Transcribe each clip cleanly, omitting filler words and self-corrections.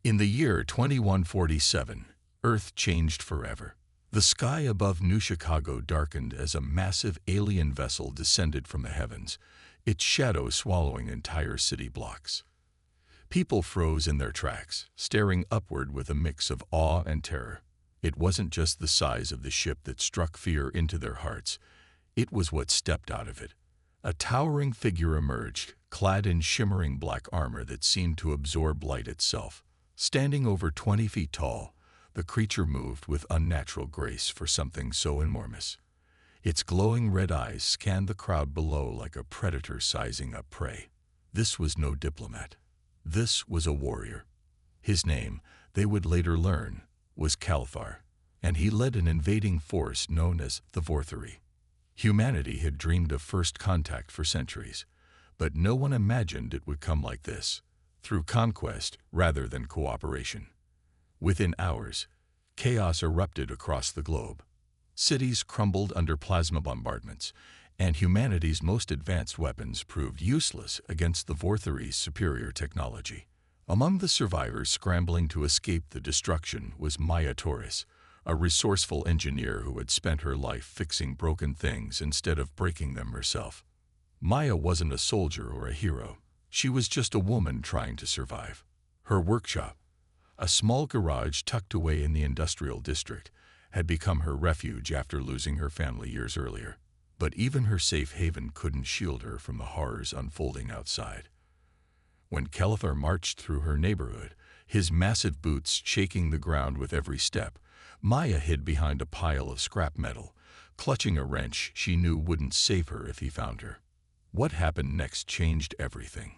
In the year 2147, Earth changed forever. The sky above New Chicago darkened as a massive alien vessel descended from the heavens, its shadow swallowing entire city blocks. People froze in their tracks, staring upward with a mix of awe and terror. It wasn't just the size of the ship that struck fear into their hearts. It was what stepped out of it. A towering figure emerged, clad in shimmering black armor that seemed to absorb light itself. Standing over 20 feet tall, the creature moved with unnatural grace for something so enormous. Its glowing red eyes scanned the crowd below like a predator sizing up prey. This was no diplomat. This was a warrior. His name, they would later learn, was Calthar, and he led an invading force known as the Vorthari. Humanity had dreamed of first contact for centuries, but no one imagined it would come like this, through conquest rather than cooperation. Within hours, chaos erupted across the globe. Cities crumbled under plasma bombardments, and humanity's most advanced weapons proved useless against the Vorthari's superior technology. Among the survivors scrambling to escape the destruction was Maya Torres, a resourceful engineer who had spent her life fixing broken things instead of breaking them herself. Maya wasn't a soldier or a hero. She was just a woman trying to survive. Her workshop, a small garage tucked away in the industrial district, had become her refuge after losing her family years earlier. But even her safe haven couldn't shield her from the horrors unfolding outside. When Calthar marched through her neighborhood, his massive boots shaking the ground with every step, Maya hid behind a pile of scrap metal, clutching a wrench she knew wouldn't save her if he found her. What happened next changed everything.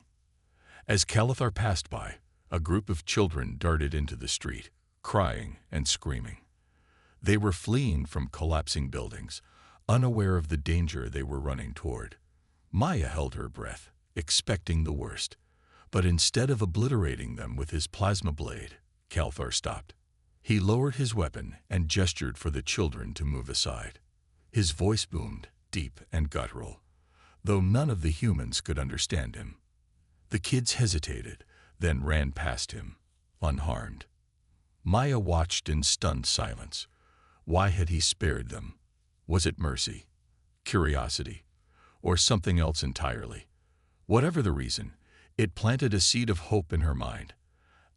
As Calthar passed by, a group of children darted into the street, crying and screaming. They were fleeing from collapsing buildings, unaware of the danger they were running toward. Maya held her breath, expecting the worst. But instead of obliterating them with his plasma blade, Calthar stopped. He lowered his weapon and gestured for the children to move aside. His voice boomed, deep and guttural, though none of the humans could understand him. The kids hesitated, then ran past him, unharmed. Maya watched in stunned silence. Why had he spared them? Was it mercy, curiosity, or something else entirely? Whatever the reason, it planted a seed of hope in her mind.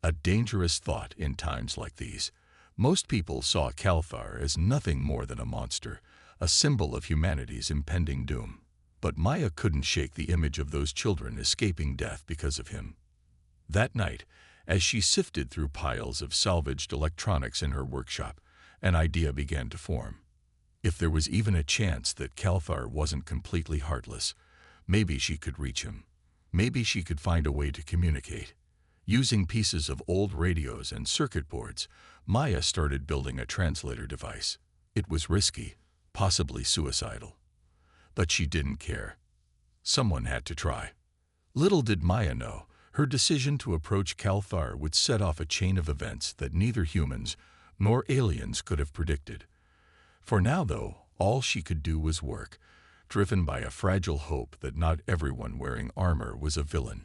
A dangerous thought in times like these. Most people saw Calthar as nothing more than a monster, a symbol of humanity's impending doom. But Maya couldn't shake the image of those children escaping death because of him. That night, as she sifted through piles of salvaged electronics in her workshop, an idea began to form. If there was even a chance that Calthar wasn't completely heartless, maybe she could reach him. Maybe she could find a way to communicate. Using pieces of old radios and circuit boards, Maya started building a translator device. It was risky, possibly suicidal. But she didn't care. Someone had to try. Little did Maya know, her decision to approach Calthar would set off a chain of events that neither humans nor aliens could have predicted. For now, though, all she could do was work, driven by a fragile hope that not everyone wearing armor was a villain,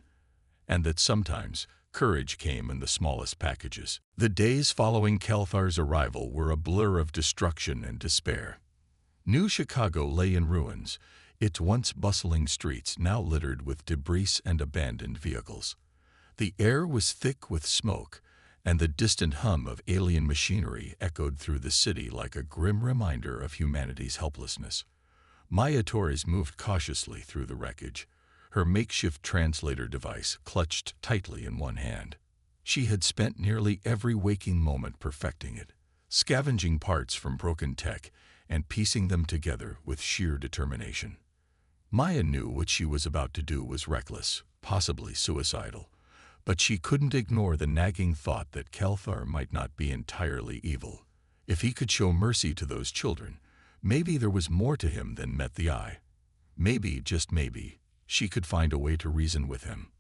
and that sometimes courage came in the smallest packages. The days following Calthar's arrival were a blur of destruction and despair. New Chicago lay in ruins, its once bustling streets now littered with debris and abandoned vehicles. The air was thick with smoke, and the distant hum of alien machinery echoed through the city like a grim reminder of humanity's helplessness. Maya Torres moved cautiously through the wreckage, her makeshift translator device clutched tightly in one hand. She had spent nearly every waking moment perfecting it, scavenging parts from broken tech and piecing them together with sheer determination. Maya knew what she was about to do was reckless, possibly suicidal, but she couldn't ignore the nagging thought that Calthar might not be entirely evil. If he could show mercy to those children, maybe there was more to him than met the eye. Maybe, just maybe, she could find a way to reason with him.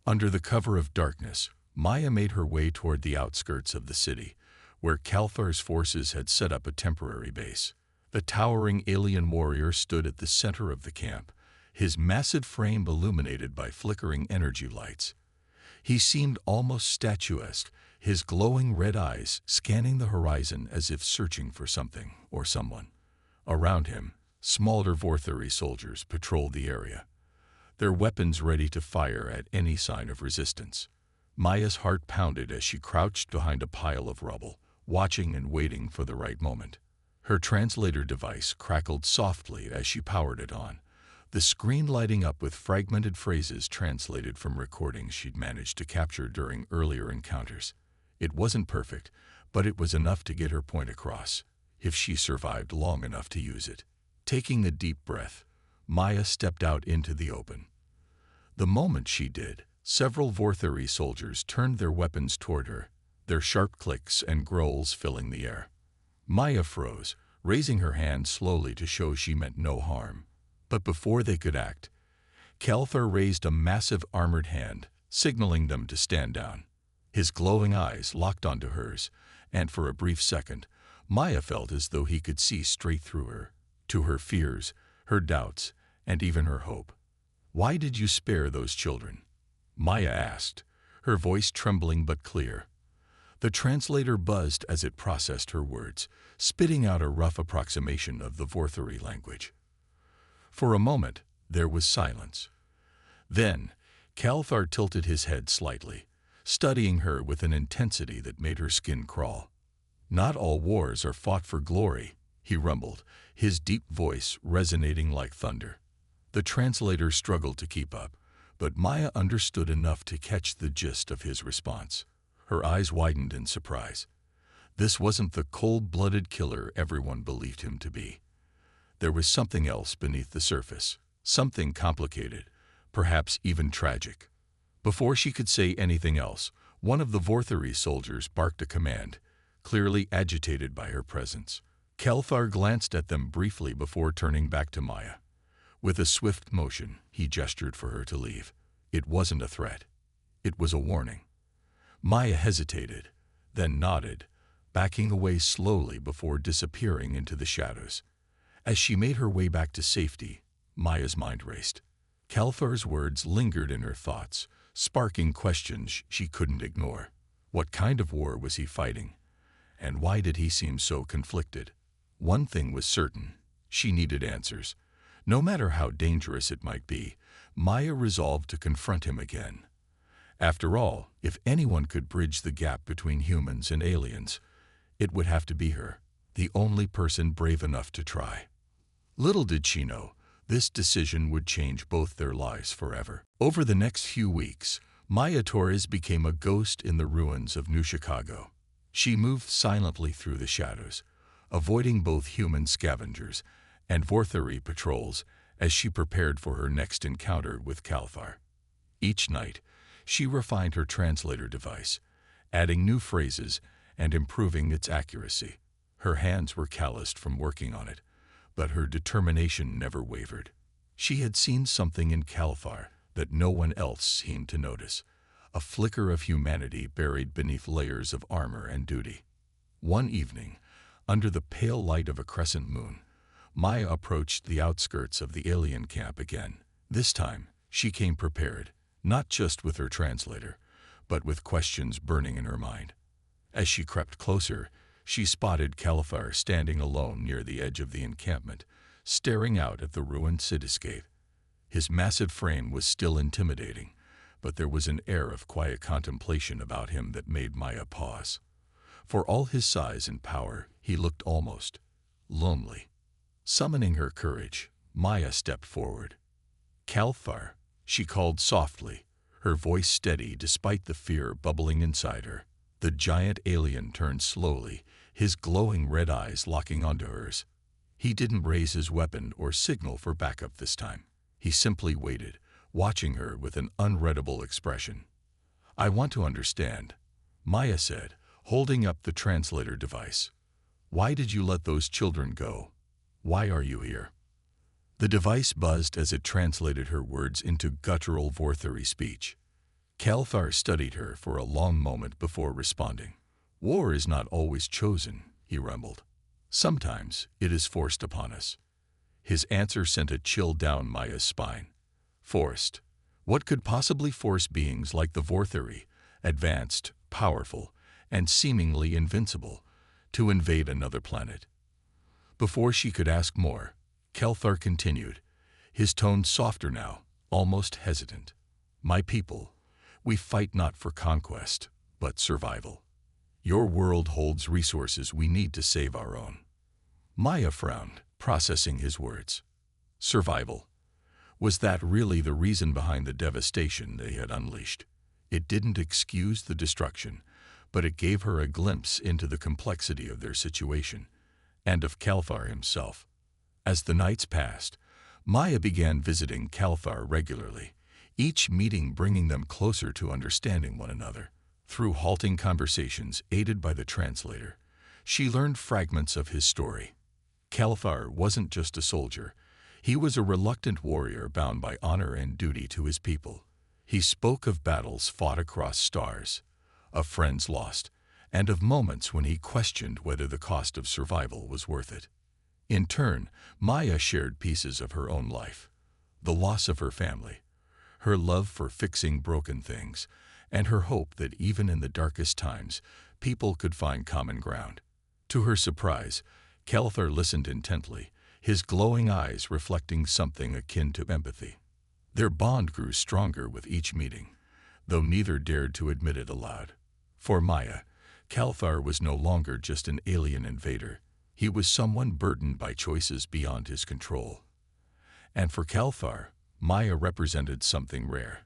Under the cover of darkness, Maya made her way toward the outskirts of the city, where Calthar's forces had set up a temporary base. The towering alien warrior stood at the center of the camp, his massive frame illuminated by flickering energy lights. He seemed almost statuesque, his glowing red eyes scanning the horizon as if searching for something or someone. Around him, smaller Vorthari soldiers patrolled the area, their weapons ready to fire at any sign of resistance. Maya's heart pounded as she crouched behind a pile of rubble, watching and waiting for the right moment. Her translator device crackled softly as she powered it on, the screen lighting up with fragmented phrases translated from recordings she'd managed to capture during earlier encounters. It wasn't perfect, but it was enough to get her point across, if she survived long enough to use it. Taking a deep breath, Maya stepped out into the open. The moment she did, several Vorthari soldiers turned their weapons toward her, their sharp clicks and growls filling the air. Maya froze, raising her hand slowly to show she meant no harm. But before they could act, Kalthar raised a massive armored hand, signaling them to stand down. His glowing eyes locked onto hers, and for a brief second, Maya felt as though he could see straight through her, to her fears, her doubts, and even her hope. "Why did you spare those children?" Maya asked, her voice trembling but clear. The translator buzzed as it processed her words, spitting out a rough approximation of the Vorthari language. For a moment, there was silence. Then, Kalthar tilted his head slightly, studying her with an intensity that made her skin crawl. "Not all wars are fought for glory," he rumbled, his deep voice resonating like thunder. The translator struggled to keep up, but Maya understood enough to catch the gist of his response. Her eyes widened in surprise. This wasn't the cold-blooded killer everyone believed him to be. There was something else beneath the surface, something complicated, perhaps even tragic. Before she could say anything else, one of the Vorthari soldiers barked a command, clearly agitated by her presence. Kalthar glanced at them briefly before turning back to Maya. With a swift motion, he gestured for her to leave. It wasn't a threat. It was a warning. Maya hesitated, then nodded, backing away slowly before disappearing into the shadows. As she made her way back to safety, Maya's mind raced. Kalthar's words lingered in her thoughts, sparking questions she couldn't ignore. What kind of war was he fighting? And why did he seem so conflicted? One thing was certain: she needed answers. No matter how dangerous it might be, Maya resolved to confront him again. After all, if anyone could bridge the gap between humans and aliens, it would have to be her, the only person brave enough to try. Little did she know, this decision would change both their lives forever. Over the next few weeks, Maya Torres became a ghost in the ruins of New Chicago. She moved silently through the shadows, avoiding both human scavengers and Vorthari patrols as she prepared for her next encounter with Kalthar. Each night, she refined her translator device, adding new phrases and improving its accuracy. Her hands were calloused from working on it, but her determination never wavered. She had seen something in Kalthar that no one else seemed to notice, a flicker of humanity buried beneath layers of armor and duty. One evening, under the pale light of a crescent moon, Maya approached the outskirts of the alien camp again. This time, she came prepared, not just with her translator, but with questions burning in her mind. As she crept closer, she spotted Kalthar standing alone near the edge of the encampment, staring out at the ruined cityscape. His massive frame was still intimidating, but there was an air of quiet contemplation about him that made Maya pause. For all his size and power, he looked almost lonely. Summoning her courage, Maya stepped forward. "Kalthar," she called softly, her voice steady despite the fear bubbling inside her. The giant alien turned slowly, his glowing red eyes locking onto hers. He didn't raise his weapon or signal for backup this time. He simply waited, watching her with an unreadable expression. "I want to understand," Maya said, holding up the translator device. "Why did you let those children go? Why are you here?" The device buzzed as it translated her words into guttural Vorthari speech. Kalthar studied her for a long moment before responding. "War is not always chosen," he rumbled. "Sometimes it is forced upon us." His answer sent a chill down Maya's spine. Forced. What could possibly force beings like the Vorthari, advanced, powerful, and seemingly invincible, to invade another planet. Before she could ask more, Kelthar continued, his tone softer now, almost hesitant. My people, we fight not for conquest, but survival. Your world holds resources we need to save our own. Maya frowned, processing his words. Survival. Was that really the reason behind the devastation they had unleashed? It didn't excuse the destruction, but it gave her a glimpse into the complexity of their situation, and of Kelthar himself. As the nights passed, Maya began visiting Kelthar regularly, each meeting bringing them closer to understanding one another. Through halting conversations aided by the translator, she learned fragments of his story. Kelthar wasn't just a soldier. He was a reluctant warrior bound by honor and duty to his people. He spoke of battles fought across stars, of friends lost, and of moments when he questioned whether the cost of survival was worth it. In turn, Maya shared pieces of her own life, the loss of her family, her love for fixing broken things, and her hope that even in the darkest times, people could find common ground. To her surprise, Kelthar listened intently, his glowing eyes reflecting something akin to empathy. Their bond grew stronger with each meeting, though neither dared to admit it aloud. For Maya, Kelthar was no longer just an alien invader. He was someone burdened by choices beyond his control. And for Kelthar, Maya represented something rare,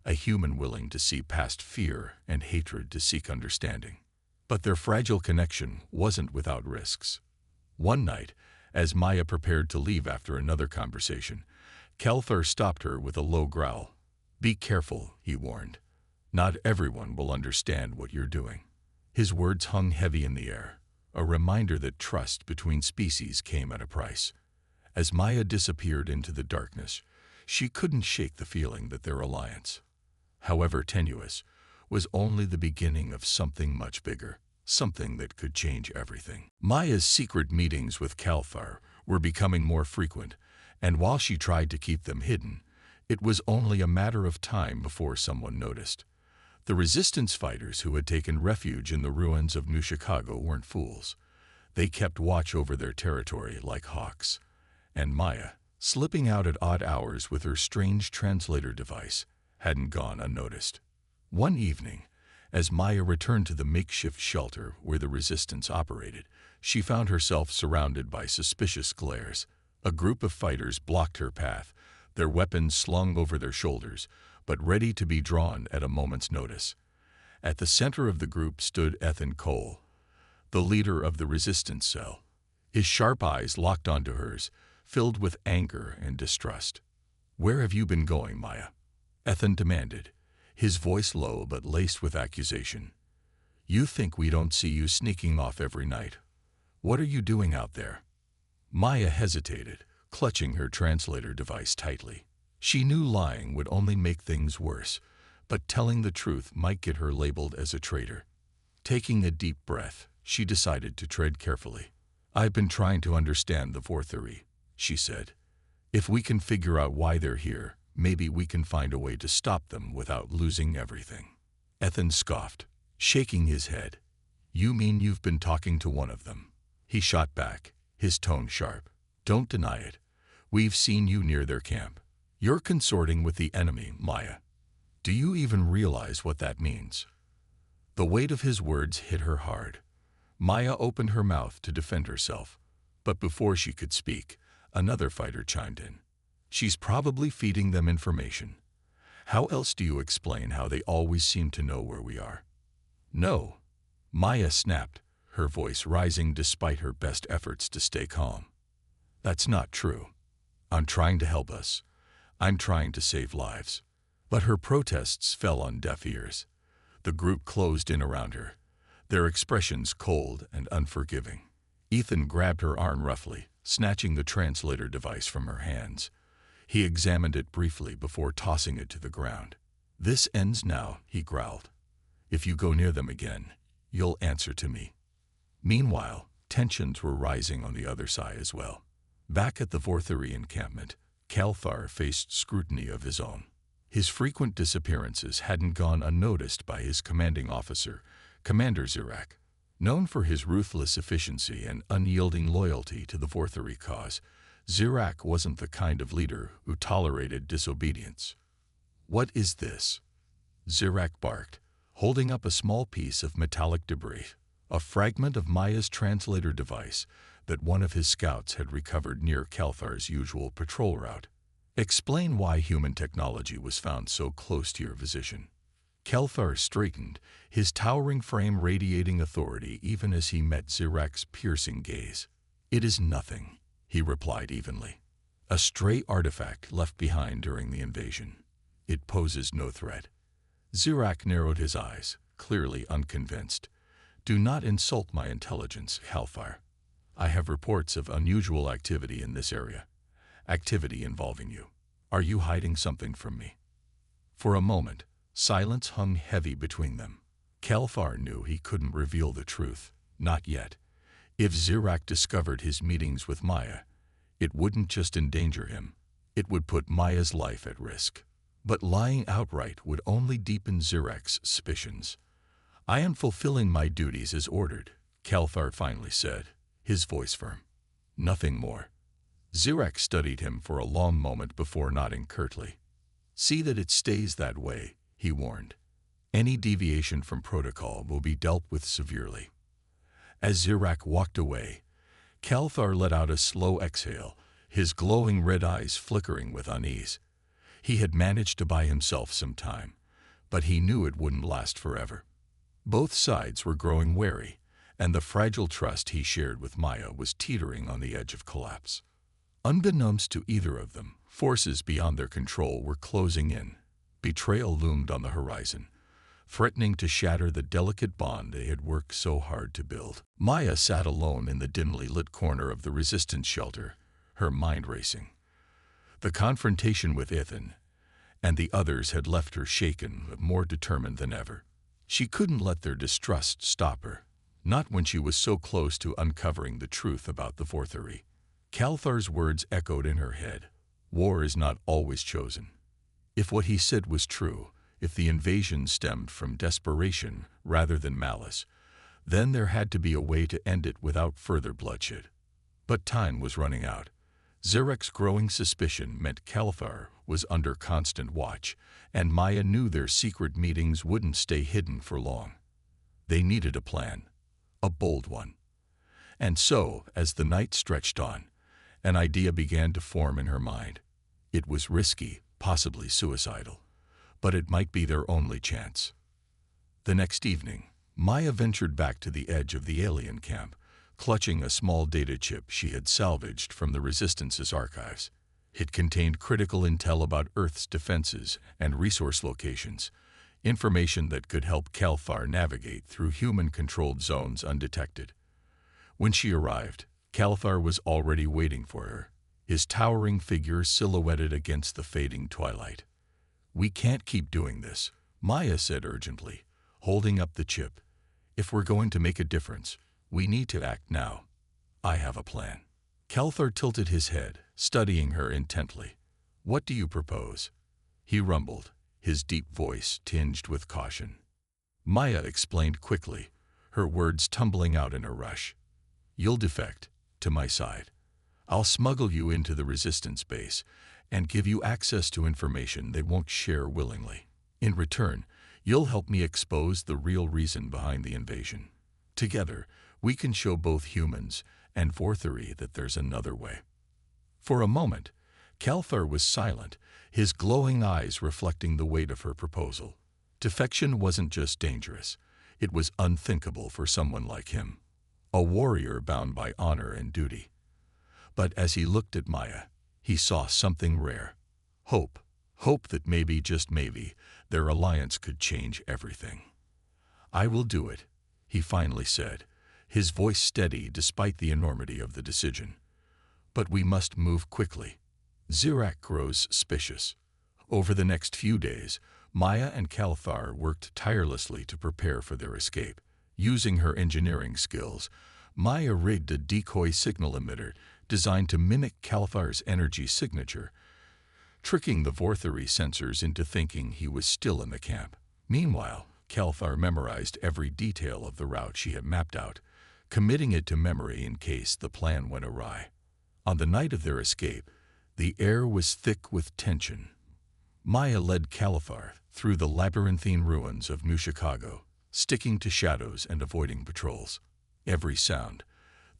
a human willing to see past fear and hatred to seek understanding. But their fragile connection wasn't without risks. One night, as Maya prepared to leave after another conversation, Kelthar stopped her with a low growl. Be careful, he warned. Not everyone will understand what you're doing. His words hung heavy in the air, a reminder that trust between species came at a price. As Maya disappeared into the darkness, she couldn't shake the feeling that their alliance, however tenuous, was only the beginning of something much bigger, something that could change everything. Maya's secret meetings with Kelthar were becoming more frequent, and while she tried to keep them hidden, it was only a matter of time before someone noticed. The resistance fighters who had taken refuge in the ruins of New Chicago weren't fools. They kept watch over their territory like hawks. And Maya, slipping out at odd hours with her strange translator device, hadn't gone unnoticed. One evening, as Maya returned to the makeshift shelter where the resistance operated, she found herself surrounded by suspicious glares. A group of fighters blocked her path, their weapons slung over their shoulders, but ready to be drawn at a moment's notice. At the center of the group stood Ethan Cole, the leader of the resistance cell. His sharp eyes locked onto hers, filled with anger and distrust. Where have you been going, Maya? Ethan demanded, his voice low but laced with accusation. You think we don't see you sneaking off every night? What are you doing out there? Maya hesitated, clutching her translator device tightly. She knew lying would only make things worse, but telling the truth might get her labeled as a traitor. Taking a deep breath, she decided to tread carefully. I've been trying to understand the Vorthuri, she said. If we can figure out why they're here, maybe we can find a way to stop them without losing everything. Ethan scoffed, shaking his head. You mean you've been talking to one of them? He shot back, his tone sharp. Don't deny it. We've seen you near their camp. You're consorting with the enemy, Maya. Do you even realize what that means? The weight of his words hit her hard. Maya opened her mouth to defend herself, but before she could speak, another fighter chimed in. She's probably feeding them information. How else do you explain how they always seem to know where we are? No, Maya snapped, her voice rising despite her best efforts to stay calm. That's not true. I'm trying to help us. I'm trying to save lives. But her protests fell on deaf ears. The group closed in around her, their expressions cold and unforgiving. Ethan grabbed her arm roughly, snatching the translator device from her hands. He examined it briefly before tossing it to the ground. This ends now, he growled. If you go near them again, you'll answer to me. Meanwhile, tensions were rising on the other side as well. Back at the Vorthuri encampment, Kelthar faced scrutiny of his own. His frequent disappearances hadn't gone unnoticed by his commanding officer, Commander Zirak, known for his ruthless efficiency and unyielding loyalty to the Vorthari cause, Zirak wasn't the kind of leader who tolerated disobedience. "What is this?" Zirak barked, holding up a small piece of metallic debris, a fragment of Maya's translator device that one of his scouts had recovered near Kalthar's usual patrol route. "Explain why human technology was found so close to your position." Kalthar straightened, his towering frame radiating authority even as he met Zirak's piercing gaze. "It is nothing," he replied evenly. "A stray artifact left behind during the invasion. It poses no threat." Zirak narrowed his eyes, clearly unconvinced. "Do not insult my intelligence, Kalthar. I have reports of unusual activity in this area. Activity involving you. Are you hiding something from me?" For a moment, silence hung heavy between them. Kalthar knew he couldn't reveal the truth, not yet. If Zirak discovered his meetings with Maya, it wouldn't just endanger him, it would put Maya's life at risk. But lying outright would only deepen Zirak's suspicions. "I am fulfilling my duties as ordered," Kalthar finally said, his voice firm. "Nothing more." Zirak studied him for a long moment before nodding curtly. "See that it stays that way," he warned. "Any deviation from protocol will be dealt with severely." As Zirak walked away, Kalthar let out a slow exhale, his glowing red eyes flickering with unease. He had managed to buy himself some time, but he knew it wouldn't last forever. Both sides were growing wary, and the fragile trust he shared with Maya was teetering on the edge of collapse. Unbeknownst to either of them, forces beyond their control were closing in. Betrayal loomed on the horizon, threatening to shatter the delicate bond they had worked so hard to build. Maya sat alone in the dimly lit corner of the resistance shelter, her mind racing. The confrontation with Ithan and the others had left her shaken but more determined than ever. She couldn't let their distrust stop her, not when she was so close to uncovering the truth about the Vorthari. Kalthar's words echoed in her head. War is not always chosen. If what he said was true, if the invasion stemmed from desperation rather than malice, then there had to be a way to end it without further bloodshed. But time was running out. Zirak's growing suspicion meant Kalthar was under constant watch, and Maya knew their secret meetings wouldn't stay hidden for long. They needed a plan, a bold one. And so, as the night stretched on, an idea began to form in her mind. It was risky, possibly suicidal, but it might be their only chance. The next evening, Maya ventured back to the edge of the alien camp, clutching a small data chip she had salvaged from the Resistance's archives. It contained critical intel about Earth's defenses and resource locations, information that could help Kalthar navigate through human-controlled zones undetected. When she arrived, Kalthar was already waiting for her, his towering figure silhouetted against the fading twilight. "We can't keep doing this," Maya said urgently, holding up the chip. "If we're going to make a difference, we need to act now. I have a plan." Kalthar tilted his head, studying her intently. "What do you propose?" he rumbled, his deep voice tinged with caution. Maya explained quickly, her words tumbling out in a rush. "You'll defect to my side. I'll smuggle you into the Resistance base and give you access to information they won't share willingly. In return, you'll help me expose the real reason behind the invasion. Together, we can show both humans and Vorthari that there's another way." For a moment, Kalthar was silent, his glowing eyes reflecting the weight of her proposal. Defection wasn't just dangerous, it was unthinkable for someone like him, a warrior bound by honor and duty. But as he looked at Maya, he saw something rare. Hope. Hope that maybe, just maybe, their alliance could change everything. "I will do it," he finally said, his voice steady despite the enormity of the decision. "But we must move quickly." Zirak grows suspicious. Over the next few days, Maya and Kalthar worked tirelessly to prepare for their escape. Using her engineering skills, Maya rigged a decoy signal emitter designed to mimic Kalthar's energy signature, tricking the Vorthari sensors into thinking he was still in the camp. Meanwhile, Calthar memorized every detail of the route she had mapped out, committing it to memory in case the plan went awry. On the night of their escape, the air was thick with tension. Maya led Calthar through the labyrinthine ruins of New Chicago, sticking to shadows and avoiding patrols. Every sound,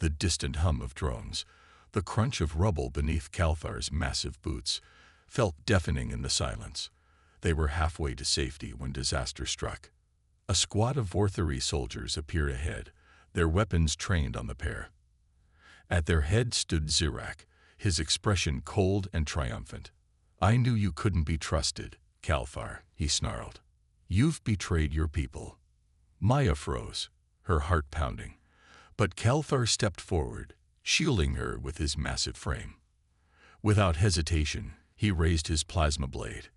the distant hum of drones, the crunch of rubble beneath Calthar's massive boots, felt deafening in the silence. They were halfway to safety when disaster struck. A squad of Vorthari soldiers appeared ahead, their weapons trained on the pair. At their head stood Zirak, his expression cold and triumphant. "I knew you couldn't be trusted, Calthar," he snarled. "You've betrayed your people." Maya froze, her heart pounding. But Calthar stepped forward, shielding her with his massive frame. Without hesitation, he raised his plasma blade,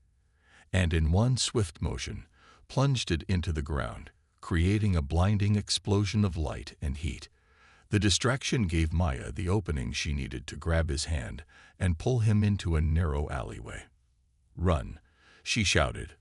and in one swift motion, plunged it into the ground, creating a blinding explosion of light and heat. The distraction gave Maya the opening she needed to grab his hand and pull him into a narrow alleyway. "Run," she shouted,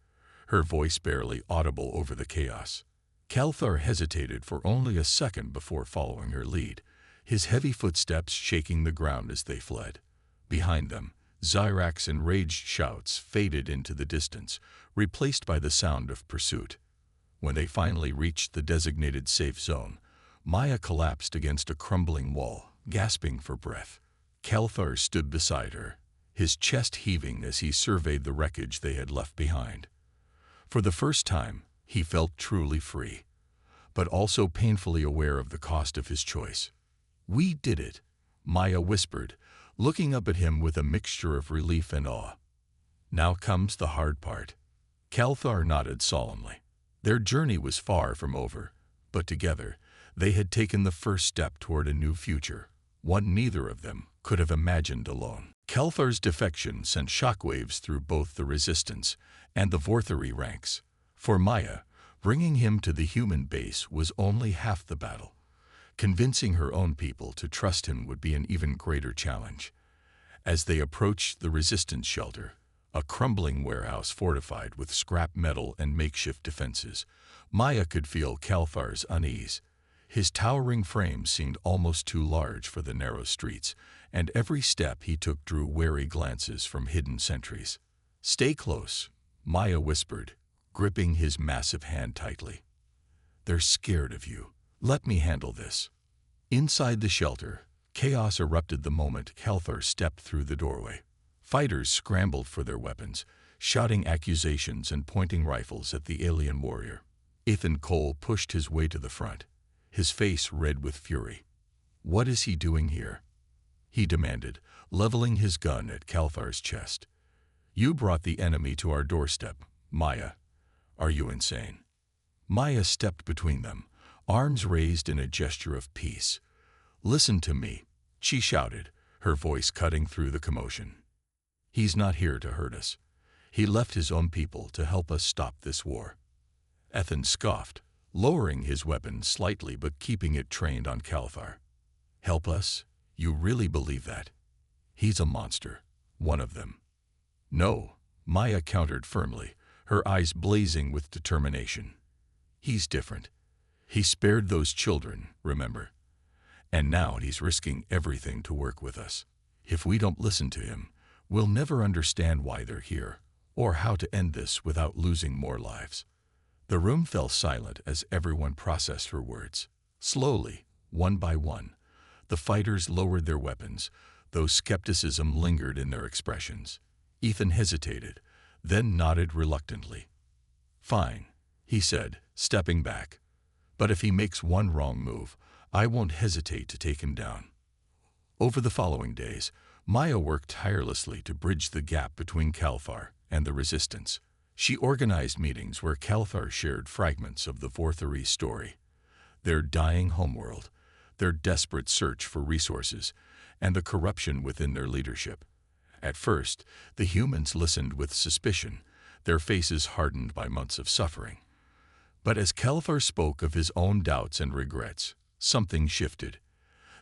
her voice barely audible over the chaos. Calthar hesitated for only a second before following her lead, his heavy footsteps shaking the ground as they fled. Behind them, Zirak's enraged shouts faded into the distance, replaced by the sound of pursuit. When they finally reached the designated safe zone, Maya collapsed against a crumbling wall, gasping for breath. Calthar stood beside her, his chest heaving as he surveyed the wreckage they had left behind. For the first time, he felt truly free, but also painfully aware of the cost of his choice. "We did it," Maya whispered, looking up at him with a mixture of relief and awe. "Now comes the hard part." Calthar nodded solemnly. Their journey was far from over, but together, they had taken the first step toward a new future, one neither of them could have imagined alone. Calthar's defection sent shockwaves through both the resistance and the Vorthari ranks. For Maya, bringing him to the human base was only half the battle. Convincing her own people to trust him would be an even greater challenge. As they approached the resistance shelter, a crumbling warehouse fortified with scrap metal and makeshift defenses, Maya could feel Calthar's unease. His towering frame seemed almost too large for the narrow streets, and every step he took drew wary glances from hidden sentries. "Stay close," Maya whispered, gripping his massive hand tightly. "They're scared of you. Let me handle this." Inside the shelter, chaos erupted the moment Calthar stepped through the doorway. Fighters scrambled for their weapons, shouting accusations and pointing rifles at the alien warrior. Ethan Cole pushed his way to the front, his face red with fury. "What is he doing here?" he demanded, leveling his gun at Calthar's chest. "You brought the enemy to our doorstep, Maya. Are you insane?" Maya stepped between them, arms raised in a gesture of peace. "Listen to me," she shouted, her voice cutting through the commotion. "He's not here to hurt us. He left his own people to help us stop this war." Ethan scoffed, lowering his weapon slightly but keeping it trained on Calthar. "Help us? You really believe that? He's a monster, one of them." "No," Maya countered firmly, her eyes blazing with determination. "He's different. He spared those children, remember? And now he's risking everything to work with us. If we don't listen to him, we'll never understand why they're here, or how to end this without losing more lives." The room fell silent as everyone processed her words. Slowly, one by one, the fighters lowered their weapons, though skepticism lingered in their expressions. Ethan hesitated, then nodded reluctantly. "Fine," he said, stepping back. "But if he makes one wrong move, I won't hesitate to take him down." Over the following days, Maya worked tirelessly to bridge the gap between Calthar and the resistance. She organized meetings where Calthar shared fragments of the Vorthari story, their dying homeworld, their desperate search for resources, and the corruption within their leadership. At first, the humans listened with suspicion, their faces hardened by months of suffering. But as Calthar spoke of his own doubts and regrets, something shifted.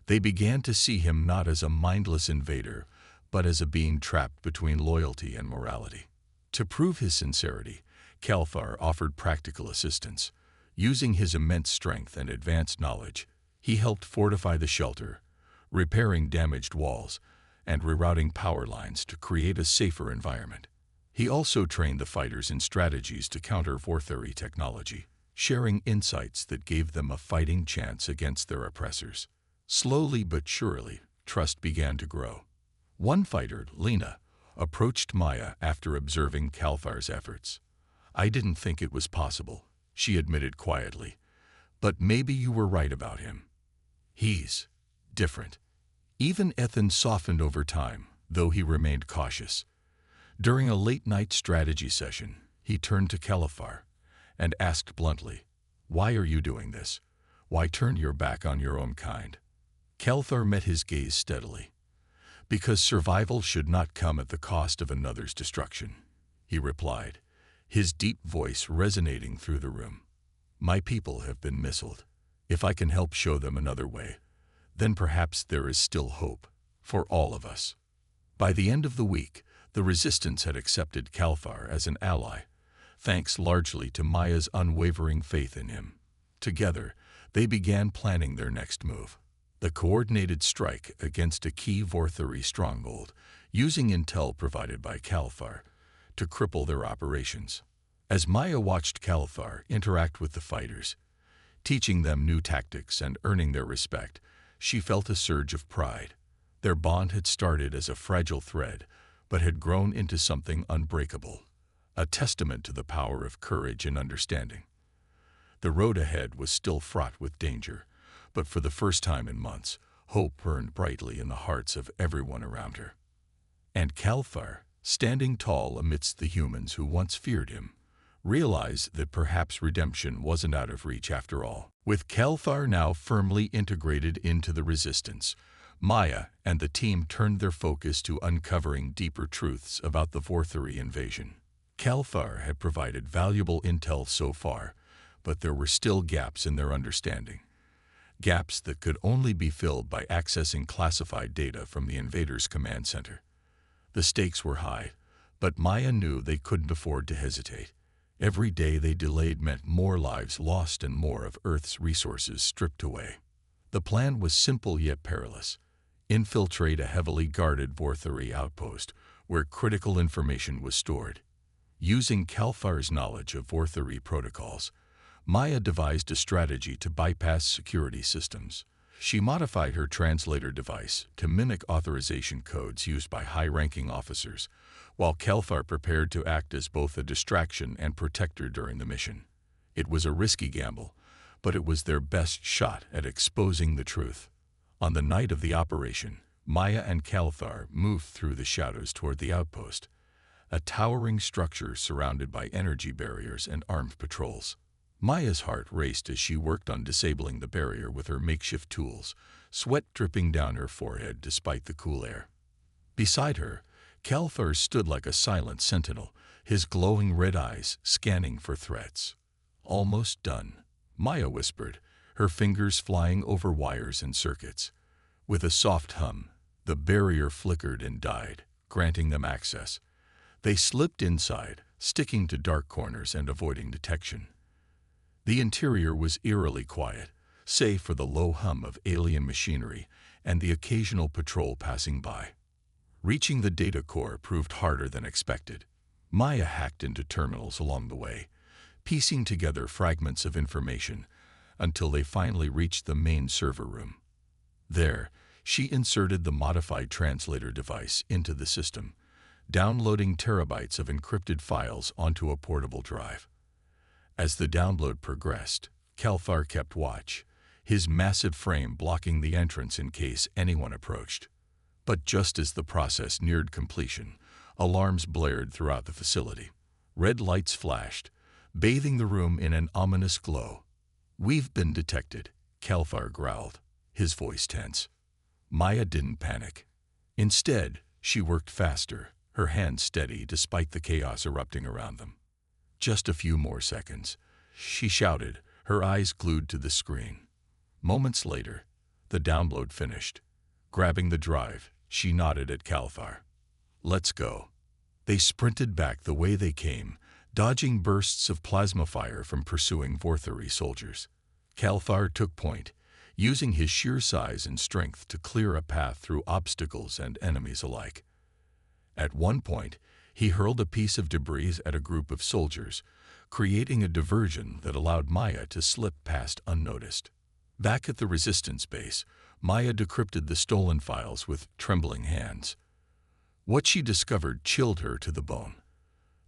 They began to see him not as a mindless invader, but as a being trapped between loyalty and morality. To prove his sincerity, Kalthar offered practical assistance. Using his immense strength and advanced knowledge, he helped fortify the shelter, repairing damaged walls, and rerouting power lines to create a safer environment. He also trained the fighters in strategies to counter Vorthuri technology, sharing insights that gave them a fighting chance against their oppressors. Slowly but surely, trust began to grow. One fighter, Lena, approached Maya after observing Kalthar's efforts. "I didn't think it was possible," she admitted quietly, "but maybe you were right about him. He's different." Even Ethan softened over time, though he remained cautious. During a late-night strategy session, he turned to Kalthar and asked bluntly, "Why are you doing this? Why turn your back on your own kind?" Kalthar met his gaze steadily. "Because survival should not come at the cost of another's destruction," he replied, his deep voice resonating through the room. "My people have been missiled. If I can help show them another way, then perhaps there is still hope for all of us." By the end of the week, the resistance had accepted Kalthar as an ally, thanks largely to Maya's unwavering faith in him. Together, they began planning their next move, the coordinated strike against a key Vorthuri stronghold, using intel provided by Kalthar to cripple their operations. As Maya watched Kalthar interact with the fighters, teaching them new tactics and earning their respect, she felt a surge of pride. Their bond had started as a fragile thread, but had grown into something unbreakable, a testament to the power of courage and understanding. The road ahead was still fraught with danger, but for the first time in months, hope burned brightly in the hearts of everyone around her. And Kalthar, standing tall amidst the humans who once feared him, realized that perhaps redemption wasn't out of reach after all. With Kalthar now firmly integrated into the resistance, Maya and the team turned their focus to uncovering deeper truths about the Vorthuri invasion. Kalthar had provided valuable intel so far, but there were still gaps in their understanding. Gaps that could only be filled by accessing classified data from the invaders' command center. The stakes were high, but Maya knew they couldn't afford to hesitate. Every day they delayed meant more lives lost and more of Earth's resources stripped away. The plan was simple yet perilous. Infiltrate a heavily guarded Vorthuri outpost where critical information was stored. Using Kalthar's knowledge of Vorthuri protocols, Maya devised a strategy to bypass security systems. She modified her translator device to mimic authorization codes used by high-ranking officers, while Kalthar prepared to act as both a distraction and protector during the mission. It was a risky gamble, but it was their best shot at exposing the truth. On the night of the operation, Maya and Kalthar moved through the shadows toward the outpost, a towering structure surrounded by energy barriers and armed patrols. Maya's heart raced as she worked on disabling the barrier with her makeshift tools, sweat dripping down her forehead despite the cool air. Beside her, Kalthar stood like a silent sentinel, his glowing red eyes scanning for threats. "Almost done," Maya whispered, her fingers flying over wires and circuits. With a soft hum, the barrier flickered and died, granting them access. They slipped inside, sticking to dark corners and avoiding detection. The interior was eerily quiet, save for the low hum of alien machinery and the occasional patrol passing by. Reaching the data core proved harder than expected. Maya hacked into terminals along the way, piecing together fragments of information until they finally reached the main server room. There, she inserted the modified translator device into the system, downloading terabytes of encrypted files onto a portable drive. As the download progressed, Kalthar kept watch, his massive frame blocking the entrance in case anyone approached. But just as the process neared completion, alarms blared throughout the facility. Red lights flashed, bathing the room in an ominous glow. "We've been detected," Kalthar growled, his voice tense. Maya didn't panic. Instead, she worked faster, her hands steady despite the chaos erupting around them. "Just a few more seconds," she shouted, her eyes glued to the screen. Moments later, the download finished. Grabbing the drive, she nodded at Kalthar. "Let's go." They sprinted back the way they came, dodging bursts of plasma fire from pursuing Vorthari soldiers. Kalthar took point, using his sheer size and strength to clear a path through obstacles and enemies alike. At one point, he hurled a piece of debris at a group of soldiers, creating a diversion that allowed Maya to slip past unnoticed. Back at the resistance base, Maya decrypted the stolen files with trembling hands. What she discovered chilled her to the bone.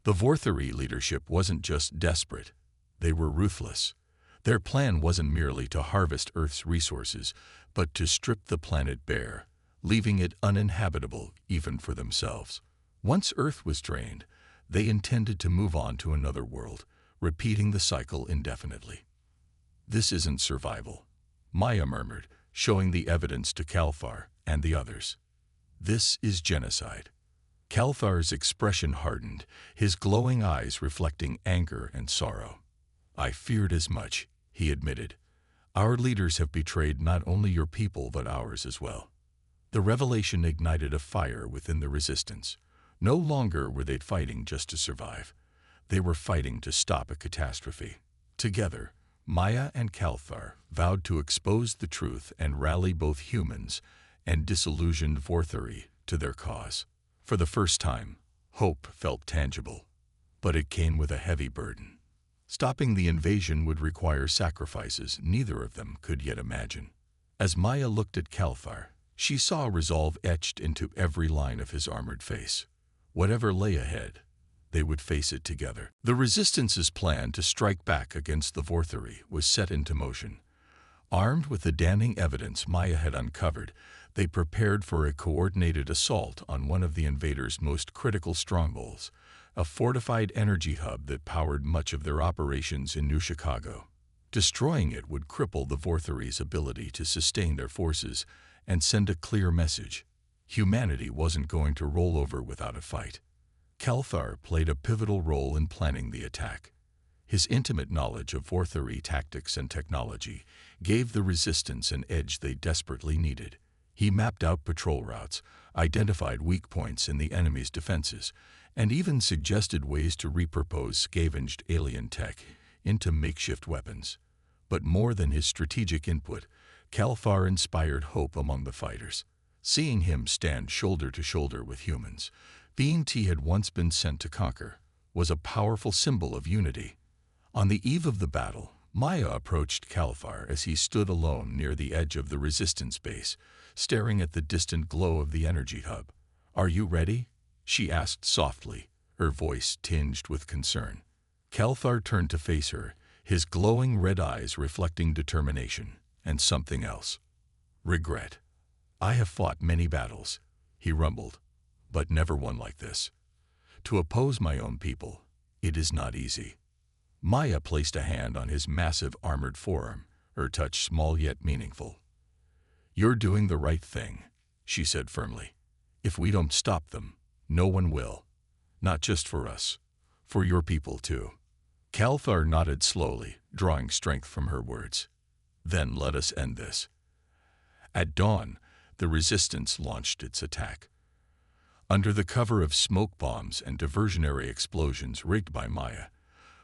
The Vorthari leadership wasn't just desperate, they were ruthless. Their plan wasn't merely to harvest Earth's resources, but to strip the planet bare, leaving it uninhabitable even for themselves. Once Earth was drained, they intended to move on to another world, repeating the cycle indefinitely. "This isn't survival," Maya murmured, showing the evidence to Kalthar and the others. "This is genocide." Kalthar's expression hardened, his glowing eyes reflecting anger and sorrow. "I feared as much," he admitted. "Our leaders have betrayed not only your people but ours as well." The revelation ignited a fire within the resistance. No longer were they fighting just to survive. They were fighting to stop a catastrophe. Together, Maya and Kalthar vowed to expose the truth and rally both humans and disillusioned Vorthari to their cause. For the first time, hope felt tangible, but it came with a heavy burden. Stopping the invasion would require sacrifices neither of them could yet imagine. As Maya looked at Kalthar, she saw resolve etched into every line of his armored face. Whatever lay ahead, they would face it together. The Resistance's plan to strike back against the Vorthari was set into motion. Armed with the damning evidence Maya had uncovered, they prepared for a coordinated assault on one of the invaders' most critical strongholds, a fortified energy hub that powered much of their operations in New Chicago. Destroying it would cripple the Vorthari's ability to sustain their forces and send a clear message. Humanity wasn't going to roll over without a fight. Kalthar played a pivotal role in planning the attack. His intimate knowledge of Vorthari tactics and technology gave the Resistance an edge they desperately needed. He mapped out patrol routes, identified weak points in the enemy's defenses, and even suggested ways to repurpose scavenged alien tech into makeshift weapons. But more than his strategic input, Kalthar inspired hope among the fighters. Seeing him stand shoulder to shoulder with humans, beings he had once been sent to conquer, was a powerful symbol of unity. On the eve of the battle, Maya approached Kalthar as he stood alone near the edge of the Resistance base, staring at the distant glow of the energy hub. "Are you ready?" she asked softly, her voice tinged with concern. Kalthar turned to face her, his glowing red eyes reflecting determination and something else. "Regret. I have fought many battles," he rumbled, "but never one like this. To oppose my own people, it is not easy." Maya placed a hand on his massive armored forearm, her touch small yet meaningful. "You're doing the right thing," she said firmly. "If we don't stop them, no one will. Not just for us, for your people too." Kalthar nodded slowly, drawing strength from her words. "Then let us end this." At dawn, the Resistance launched its attack. Under the cover of smoke bombs and diversionary explosions rigged by Maya,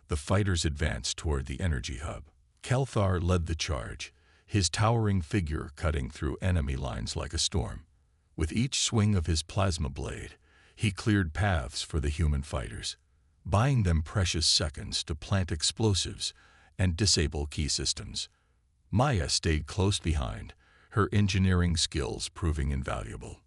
the fighters advanced toward the energy hub. Kalthar led the charge, his towering figure cutting through enemy lines like a storm. With each swing of his plasma blade, he cleared paths for the human fighters, buying them precious seconds to plant explosives and disable key systems. Maya stayed close behind, her engineering skills proving invaluable.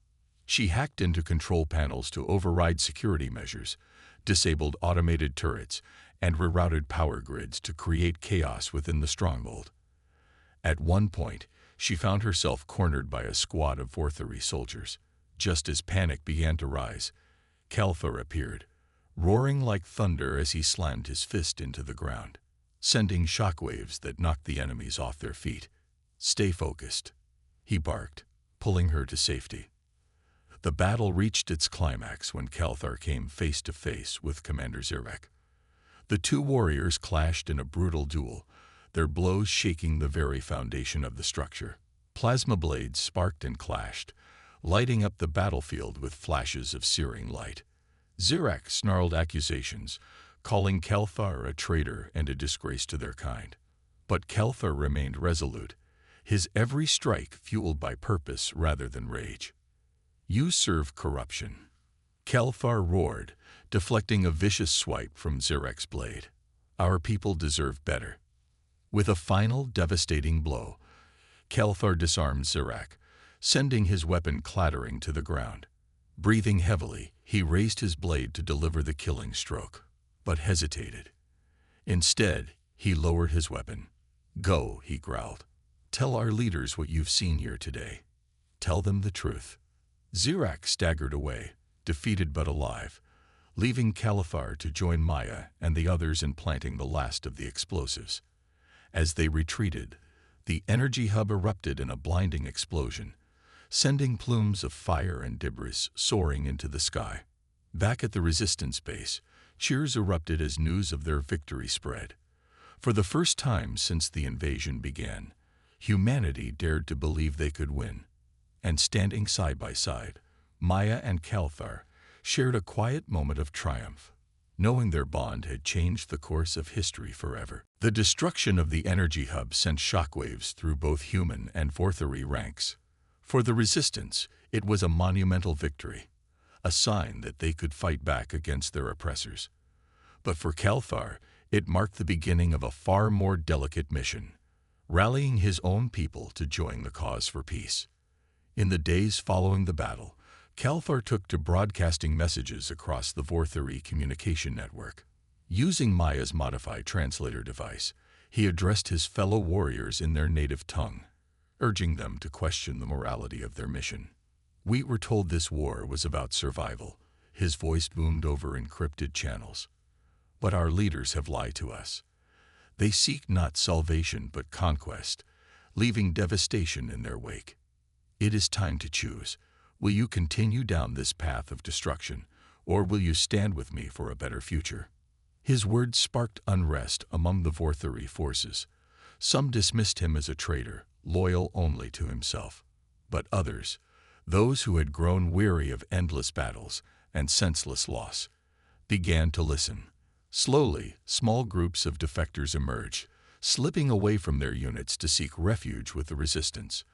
She hacked into control panels to override security measures, disabled automated turrets, and rerouted power grids to create chaos within the stronghold. At one point, she found herself cornered by a squad of Vorthari soldiers. Just as panic began to rise, Kalthar appeared, roaring like thunder as he slammed his fist into the ground, sending shockwaves that knocked the enemies off their feet. "Stay focused," he barked, pulling her to safety. The battle reached its climax when Kalthar came face to face with Commander Zirek. The two warriors clashed in a brutal duel, their blows shaking the very foundation of the structure. Plasma blades sparked and clashed, lighting up the battlefield with flashes of searing light. Zirek snarled accusations, calling Kelthar a traitor and a disgrace to their kind. But Kelthar remained resolute, his every strike fueled by purpose rather than rage. "You serve corruption," Kelthar roared, deflecting a vicious swipe from Zirek's blade. "Our people deserve better." With a final devastating blow, Kelthar disarmed Zirek, sending his weapon clattering to the ground. Breathing heavily, he raised his blade to deliver the killing stroke, but hesitated. Instead, he lowered his weapon. "Go," he growled. "Tell our leaders what you've seen here today. Tell them the truth." Zirek staggered away, defeated but alive, leaving Kelthar to join Maya and the others in planting the last of the explosives. As they retreated, the energy hub erupted in a blinding explosion, sending plumes of fire and debris soaring into the sky. Back at the resistance base, cheers erupted as news of their victory spread. For the first time since the invasion began, humanity dared to believe they could win. And standing side by side, Maya and Kelthar shared a quiet moment of triumph, knowing their bond had changed the course of history forever. The destruction of the energy hub sent shockwaves through both human and Vorthari ranks. For the resistance, it was a monumental victory, a sign that they could fight back against their oppressors. But for Kelthar, it marked the beginning of a far more delicate mission, rallying his own people to join the cause for peace. In the days following the battle, Kelthar took to broadcasting messages across the Vorthari communication network. Using Maya's modified translator device, he addressed his fellow warriors in their native tongue, urging them to question the morality of their mission. "We were told this war was about survival," his voice boomed over encrypted channels. "But our leaders have lied to us. They seek not salvation but conquest, leaving devastation in their wake. It is time to choose. Will you continue down this path of destruction, or will you stand with me for a better future?" His words sparked unrest among the Vorthari forces. Some dismissed him as a traitor, loyal only to himself. But others, those who had grown weary of endless battles and senseless loss, began to listen. Slowly, small groups of defectors emerged, slipping away from their units to seek refuge with the resistance.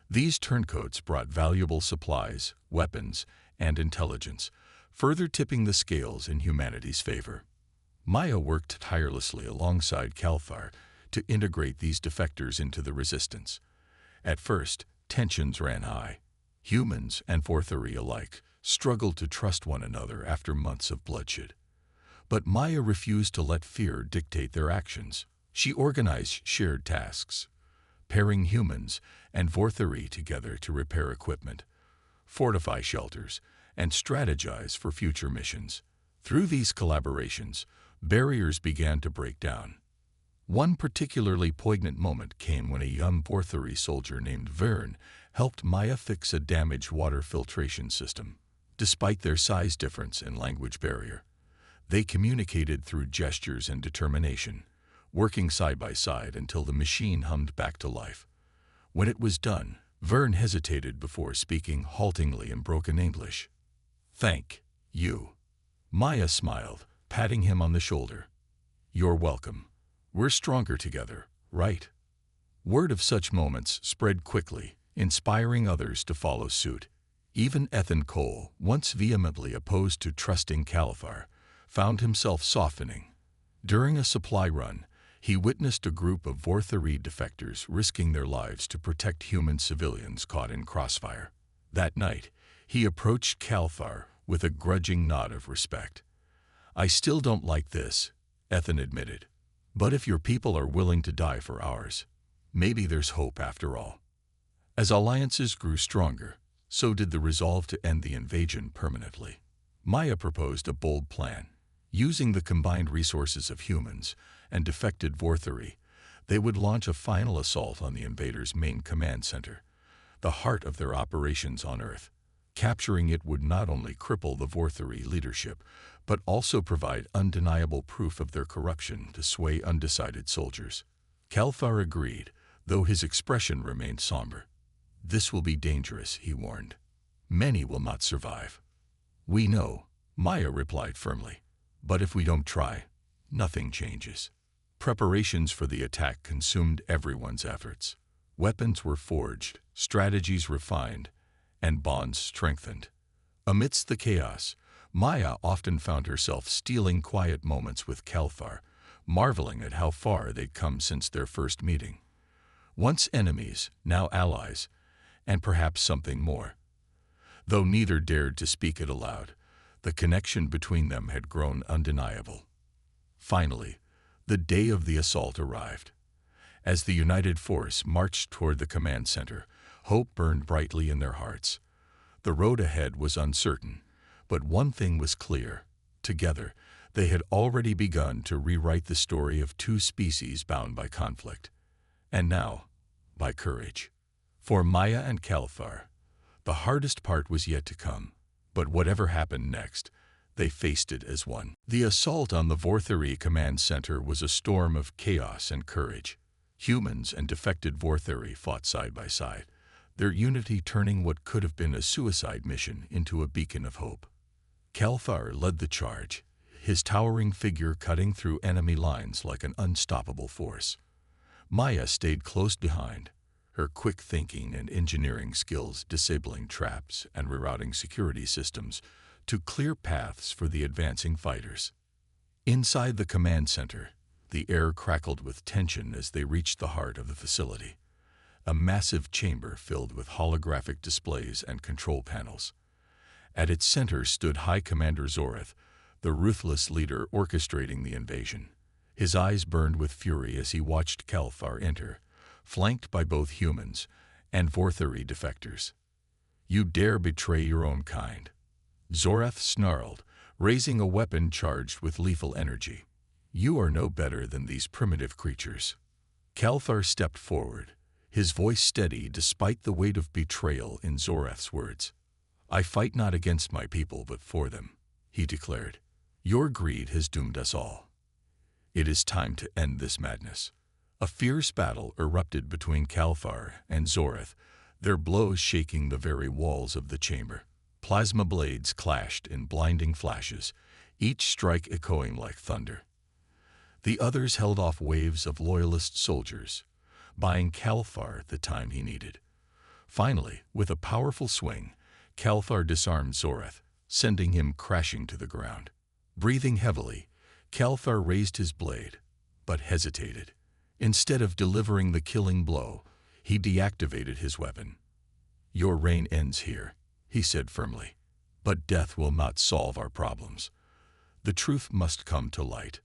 These turncoats brought valuable supplies, weapons, and intelligence, further tipping the scales in humanity's favor. Maya worked tirelessly alongside Kelthar to integrate these defectors into the resistance. At first, tensions ran high. Humans and Vorthari alike struggled to trust one another after months of bloodshed. But Maya refused to let fear dictate their actions. She organized shared tasks, pairing humans and Vorthari together to repair equipment, fortify shelters, and strategize for future missions. Through these collaborations, barriers began to break down. One particularly poignant moment came when a young Vorthari soldier named Vern helped Maya fix a damaged water filtration system. Despite their size difference and language barrier, they communicated through gestures and determination, working side by side until the machine hummed back to life. When it was done, Vern hesitated before speaking haltingly in broken English. "Thank you." Maya smiled, patting him on the shoulder. "You're welcome. We're stronger together, right?" Word of such moments spread quickly, inspiring others to follow suit. Even Ethan Cole, once vehemently opposed to trusting Kelthar, found himself softening. During a supply run, he witnessed a group of Vorthari defectors risking their lives to protect human civilians caught in crossfire. That night, he approached Kelthar with a grudging nod of respect. "I still don't like this," Ethan admitted. "But if your people are willing to die for ours, maybe there's hope after all." As alliances grew stronger, so did the resolve to end the invasion permanently. Maya proposed a bold plan. Using the combined resources of humans and defected Vorthari, they would launch a final assault on the invaders' main command center, the heart of their operations on Earth. Capturing it would not only cripple the Vorthari leadership, but also provide undeniable proof of their corruption to sway undecided soldiers. Kelthar agreed, though his expression remained somber. "This will be dangerous," he warned. "Many will not survive." "We know," Maya replied firmly. But if we don't try, nothing changes. Preparations for the attack consumed everyone's efforts. Weapons were forged, strategies refined, and bonds strengthened. Amidst the chaos, Maya often found herself stealing quiet moments with Kalthar, marveling at how far they'd come since their first meeting. Once enemies, now allies, and perhaps something more. Though neither dared to speak it aloud, the connection between them had grown undeniable. Finally, the day of the assault arrived. As the united force marched toward the command center, hope burned brightly in their hearts. The road ahead was uncertain, but one thing was clear. Together, they had already begun to rewrite the story of two species bound by conflict, and now, by courage. For Maya and Kalthar, the hardest part was yet to come, but whatever happened next, they faced it as one. The assault on the Vortheri command center was a storm of chaos and courage. Humans and defected Vortheri fought side by side, their unity turning what could have been a suicide mission into a beacon of hope. Kalthar led the charge, his towering figure cutting through enemy lines like an unstoppable force. Maya stayed close behind, her quick thinking and engineering skills disabling traps and rerouting security systems to clear paths for the advancing fighters. Inside the command center, the air crackled with tension as they reached the heart of the facility, a massive chamber filled with holographic displays and control panels. At its center stood High Commander Zoreth, the ruthless leader orchestrating the invasion. His eyes burned with fury as he watched Kalthar enter, flanked by both humans and Vortheri defectors. "You dare betray your own kind," Zoreth snarled, raising a weapon charged with lethal energy. "You are no better than these primitive creatures." Kalthar stepped forward, his voice steady despite the weight of betrayal in Zoreth's words. "I fight not against my people but for them," he declared. "Your greed has doomed us all. It is time to end this madness." A fierce battle erupted between Kalthar and Zoreth, their blows shaking the very walls of the chamber. Plasma blades clashed in blinding flashes, each strike echoing like thunder. The others held off waves of loyalist soldiers, buying Kalthar the time he needed. Finally, with a powerful swing, Kalthar disarmed Zoreth, sending him crashing to the ground. Breathing heavily, Kalthar raised his blade, but hesitated. Instead of delivering the killing blow, he deactivated his weapon. "Your reign ends here," he said firmly. "But death will not solve our problems. The truth must come to light."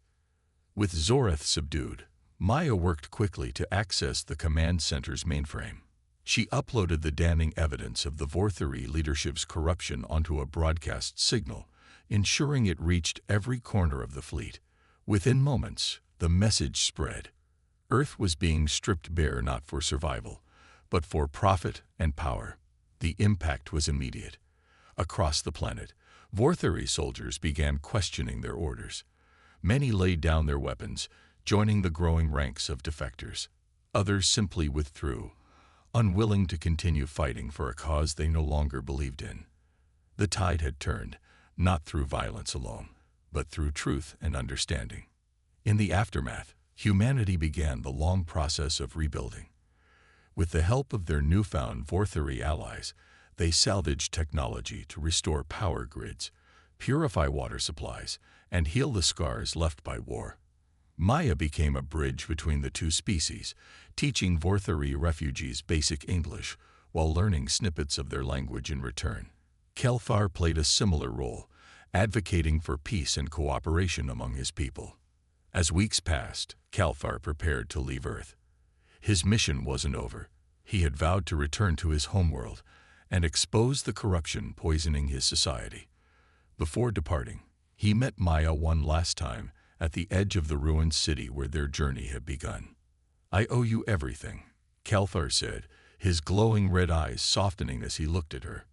With Zoreth subdued, Maya worked quickly to access the command center's mainframe. She uploaded the damning evidence of the Vortheri leadership's corruption onto a broadcast signal, ensuring it reached every corner of the fleet. Within moments, the message spread. Earth was being stripped bare not for survival, but for profit and power. The impact was immediate. Across the planet, Vortheri soldiers began questioning their orders. Many laid down their weapons, joining the growing ranks of defectors. Others simply withdrew, unwilling to continue fighting for a cause they no longer believed in. The tide had turned, not through violence alone, but through truth and understanding. In the aftermath, humanity began the long process of rebuilding. With the help of their newfound Vortheri allies, they salvaged technology to restore power grids, purify water supplies, and heal the scars left by war. Maya became a bridge between the two species, teaching Vortheri refugees basic English while learning snippets of their language in return. Kalthar played a similar role, advocating for peace and cooperation among his people. As weeks passed, Kalthar prepared to leave Earth. His mission wasn't over. He had vowed to return to his homeworld and expose the corruption poisoning his society. Before departing, he met Maya one last time at the edge of the ruined city where their journey had begun. "I owe you everything," Kalthar said, his glowing red eyes softening as he looked at her.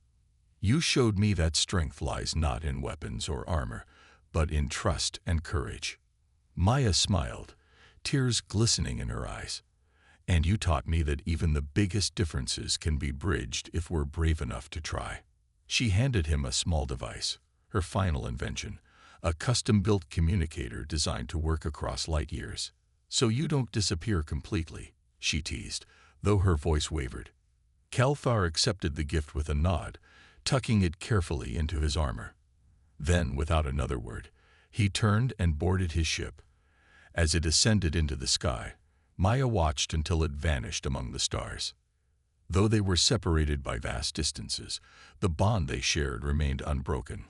"You showed me that strength lies not in weapons or armor, but in trust and courage." Maya smiled, tears glistening in her eyes. "And you taught me that even the biggest differences can be bridged if we're brave enough to try." She handed him a small device, her final invention, a custom-built communicator designed to work across light years. "So you don't disappear completely," she teased, though her voice wavered. Calthar accepted the gift with a nod, tucking it carefully into his armor. Then, without another word, he turned and boarded his ship. As it ascended into the sky, Maya watched until it vanished among the stars. Though they were separated by vast distances, the bond they shared remained unbroken,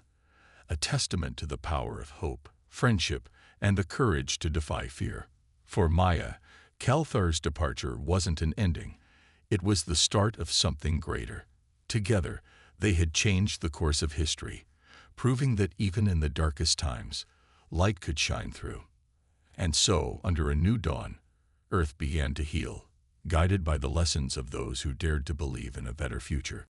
a testament to the power of hope, friendship, and the courage to defy fear. For Maya, Calthar's departure wasn't an ending. It was the start of something greater. Together, they had changed the course of history, proving that even in the darkest times, light could shine through. And so, under a new dawn, Earth began to heal, guided by the lessons of those who dared to believe in a better future.